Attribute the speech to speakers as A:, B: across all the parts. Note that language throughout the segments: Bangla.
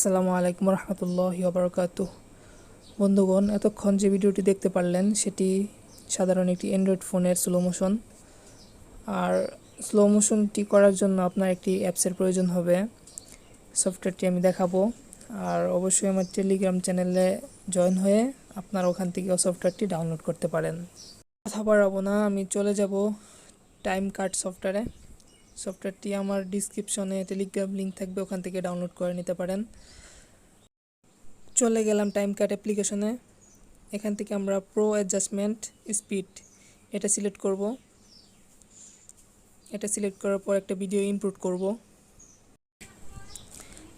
A: আসসালামু আলাইকুম রহমতুল্লাহি ওয়া বারাকাতুহ। বন্ধুগণ, এতক্ষণ যে ভিডিওটি দেখতে পারলেন সেটি সাধারণ একটি অ্যান্ড্রয়েড ফোনের স্লো মোশন। আর স্লো মোশনটি করার জন্য আপনার একটি অ্যাপসের প্রয়োজন হবে। সফটওয়্যারটি আমি দেখাবো, আর অবশ্যই আমার টেলিগ্রাম চ্যানেলে জয়েন হয়ে আপনার ওখান থেকেও সফটওয়্যারটি ডাউনলোড করতে পারেন। কথা বাড়াবো না, আমি চলে যাব টাইম কাট সফটওয়্যারে। সফটওয়্যারটি আমার ডিসক্রিপশনে টেলিগ্রাম লিঙ্ক থাকবে, ওখান থেকে ডাউনলোড করে নিতে পারেন। চলে গেলাম টাইম কাট অ্যাপ্লিকেশনে। এখান থেকে আমরা প্রো অ্যাডজাস্টমেন্ট স্পিড এটা সিলেক্ট করব। এটা সিলেক্ট করার পর একটা ভিডিও ইনপুট করব।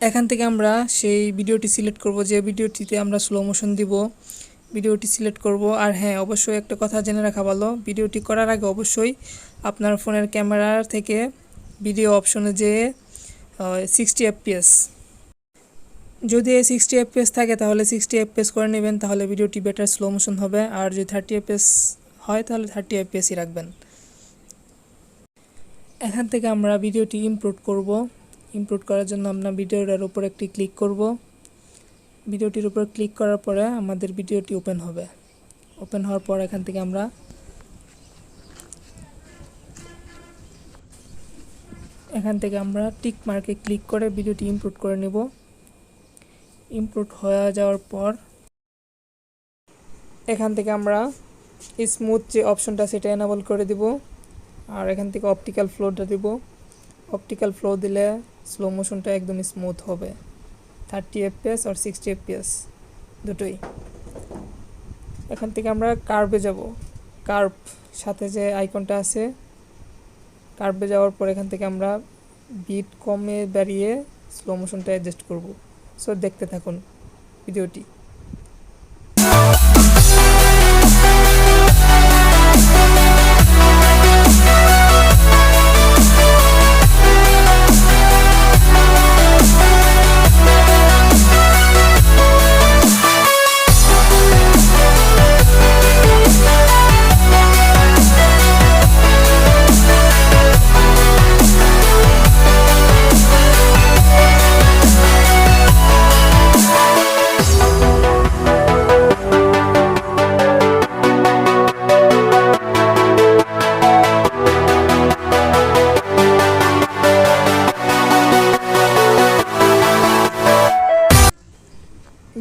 A: এখান থেকে আমরা সেই ভিডিওটি সিলেক্ট করব যে ভিডিওটিতে আমরা স্লো মোশন দিব, ভিডিওটি সিলেক্ট করব। আর হ্যাঁ, অবশ্যই একটা কথা জেনে রাখা ভালো, ভিডিওটি করার আগে অবশ্যই আপনার ফোনের ক্যামেরা থেকে ভিডিও অপশনে যে 60 fps, যদি 60 fps থাকে তাহলে 60 fps করে নেবেন, তাহলে ভিডিওটি বেটার স্লো মোশন হবে। আর যদি 30 fps হয় তাহলে 30 fps-ই রাখবেন। এখান থেকে আমরা ভিডিওটি ইম্পোর্ট করব। ইম্পোর্ট করার জন্য আমরা ভিডিওটার উপর একটি ক্লিক করব। ভিডিওটির উপর ক্লিক করার পরে আমাদের ভিডিওটি ওপেন হবে। ওপেন হওয়ার পর এখান থেকে আমরা টিক মার্কে ক্লিক করে ভিডিওটি ইম্পোর্ট করে নেব। ইম্পোর্ট হয়ে যাওয়ার পর এখান থেকে আমরা স্মুথ যে অপশনটা সেটা এনাবল করে দিব। আর এখান থেকে অপটিক্যাল ফ্লোটা দিব। অপটিক্যাল ফ্লো দিলে স্লো মোশনটা একদম স্মুথ হবে, 30 fps আর 60 fps দুটোই। এখান থেকে আমরা কার্ভে যাব। কার্ভ সাথে যে আইকনটা আছে, কার্ভে যাওয়ার পর এখান থেকে আমরা বিট কমে বাড়িয়ে স্লো মোশনটা অ্যাডজাস্ট করব। সো দেখতে থাকুন ভিডিওটি।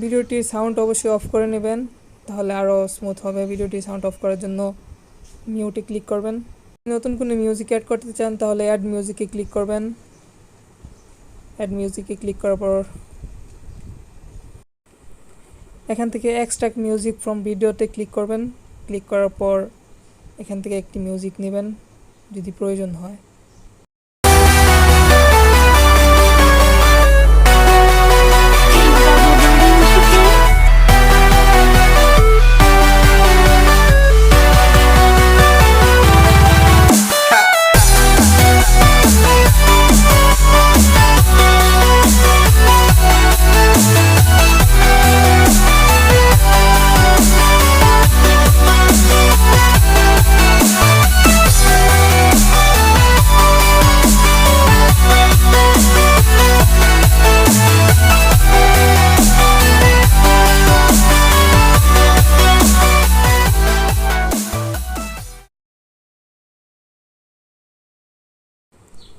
A: ভিডিওটির সাউন্ড অবশ্যই অফ করে নেবেন, তাহলে আরও স্মুথ হবে। ভিডিওটির সাউন্ড অফ করার জন্য মিউটে ক্লিক করবেন। নতুন কোনো মিউজিক অ্যাড করতে চান তাহলে অ্যাড মিউজিকে ক্লিক করবেন। অ্যাড মিউজিকে ক্লিক করার পর এখান থেকে এক্সট্রাক্ট মিউজিক ফ্রম ভিডিওতে ক্লিক করবেন। ক্লিক করার পর এখান থেকে একটি মিউজিক নেবেন যদি প্রয়োজন হয়।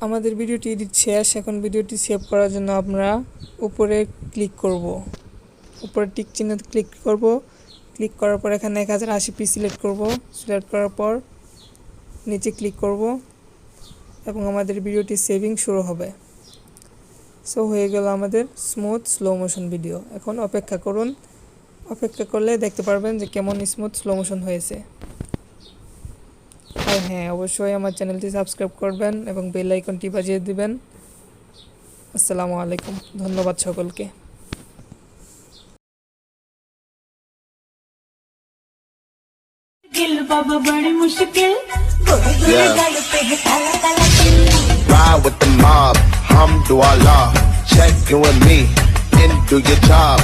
A: আমাদের ভিডিওটি এডিট শেষ। এখন ভিডিওটি সেভ করার জন্য আমরা উপরে ক্লিক করব, উপরে টিক চিহ্ন ক্লিক করব। ক্লিক করার পর এখানে 1080p সিলেক্ট করব। সিলেক্ট করার পর নিচে ক্লিক করব এবং আমাদের ভিডিওটি সেভিং শুরু হবে। সো হয়ে গেল আমাদের স্মুথ স্লো মোশন ভিডিও। এখন অপেক্ষা করুন, অপেক্ষা করলে দেখতে পারবেন যে কেমন স্মুথ স্লো মোশন হয়েছে। আর হ্যাঁ, অবশ্যই আমার চ্যানেলটি সাবস্ক্রাইব করবেন এবং বেল আইকনটি বাজিয়ে দিবেন। আসসালামু আলাইকুম, ধন্যবাদ সকলকে।
B: Ride with the mob, hum do Allah, check you and me, and do your job.